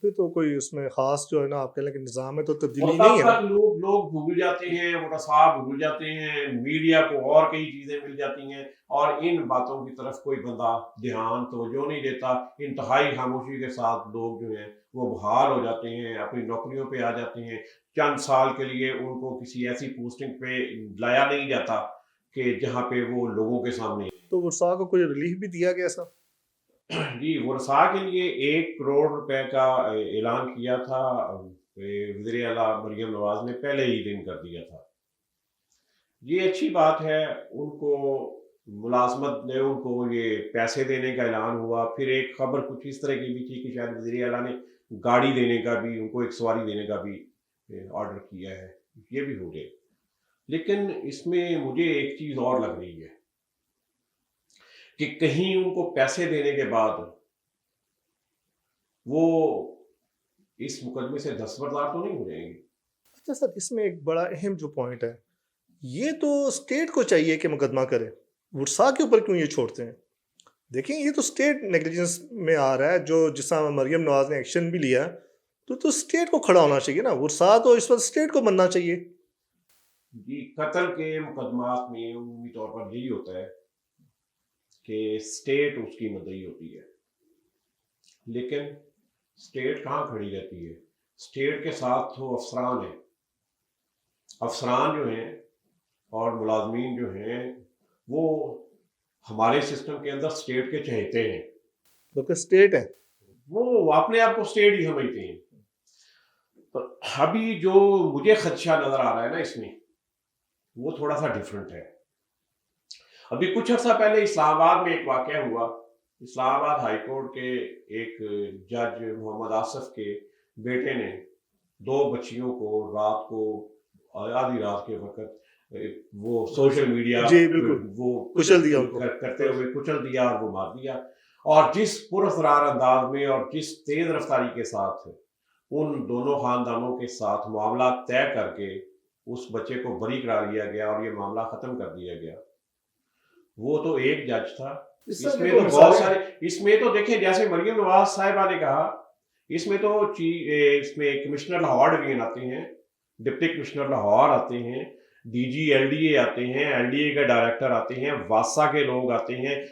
پھر تو کوئی اس میں خاص جو ہے نا آپ کہہ لیں کہ نظام میں تو اور تبدیلی ساتھ نہیں ہے نا؟ ساتھ لوگ بھول جاتے ہیں، متصاب بھول جاتے ہیں، میڈیا کو اور کئی چیزیں مل جاتی ہیں، اور ان باتوں کی طرف کوئی بندہ دھیان توجہ نہیں دیتا۔ انتہائی خاموشی کے ساتھ لوگ جو ہیں وہ بحال ہو جاتے ہیں، اپنی نوکریوں پہ آ جاتے ہیں۔ چند سال کے لیے ان کو کسی ایسی پوسٹنگ پہ لایا نہیں جاتا کہ جہاں پہ وہ لوگوں کے سامنے تو ورثاء کو کوئی ریلیف بھی دیا گیا ایسا؟ جی ورثاء کے لیے 1 کروڑ روپے کا اعلان کیا تھا وزیر اعلیٰ مریم نواز نے پہلے ہی دن کر دیا تھا۔ یہ اچھی بات ہے، ان کو ملازمت نے ان کو یہ پیسے دینے کا اعلان ہوا، پھر ایک خبر کچھ اس طرح کی بھی تھی کہ شاید وزیر اعلیٰ نے گاڑی دینے کا بھی، ان کو ایک سواری دینے کا بھی آرڈر کیا ہے، یہ بھی ہو گئے۔ لیکن اس میں مجھے ایک چیز اور لگ رہی ہے کہ کہیں ان کو پیسے دینے کے بعد وہ اس مقدمے سے دستبردار تو نہیں ہو جائیں گے؟ اچھا سر، اس میں ایک بڑا اہم جو پوائنٹ ہے، یہ تو اسٹیٹ کو چاہیے کہ مقدمہ کرے، ورثاء کے اوپر کیوں یہ چھوڑتے ہیں؟ دیکھیں یہ تو اسٹیٹ نیگلیجنس میں آ رہا ہے، جو جس طرح مریم نواز نے ایکشن بھی لیا تو اسٹیٹ کو کھڑا ہونا چاہیے نا، ورثاء تو اس وقت اسٹیٹ کو بننا چاہیے۔ جی قتل کے مقدمات میں عمومی طور پر یہی ہوتا ہے کہ اسٹیٹ اس کی مدعی ہوتی ہے، لیکن اسٹیٹ کہاں کھڑی رہتی ہے؟ اسٹیٹ کے ساتھ تو افسران ہیں، افسران جو ہیں اور ملازمین جو ہیں وہ ہمارے سسٹم کے اندر اسٹیٹ کے چہیتے ہیں، کیونکہ اسٹیٹ ہے۔ وہ اپنے آپ کو اسٹیٹ ہی سمجھتے ہیں۔ تو ابھی جو مجھے خدشہ نظر آ رہا ہے نا اس میں، وہ تھوڑا سا ڈیفرنٹ ہے۔ ابھی کچھ عرصہ پہلے اسلام آباد میں ایک واقعہ ہوا، اسلام آباد ہائی کورٹ کے ایک جج محمد آصف کے بیٹے نے 2 بچیوں کو رات کو آدھی رات کے وقت وہ سوشل میڈیا جی بالکل، وہ کچل دیا ان کو۔ کرتے ہوئے کچل دیا اور وہ مار دیا، اور جس پراسرار انداز میں اور جس تیز رفتاری کے ساتھ ان دونوں خاندانوں کے ساتھ معاملات طے کر کے اس بچے کو بری قرار دیا گیا اور یہ معاملہ ختم کر دیا گیا، وہ تو ایک جج تھا۔ اس میں تو بہت سارے، اس میں تو دیکھیں جیسے مریم نواز صاحبہ نے کہا، اس میں تو اس میں کمشنر لاہور ڈویژن آتے ہیں، ڈپٹی کمشنر لاہور آتے ہیں، D G L D A آتے ہیں، ایل ڈی اے کے ڈائریکٹر آتے ہیں، واسا کے لوگ آتے ہیں،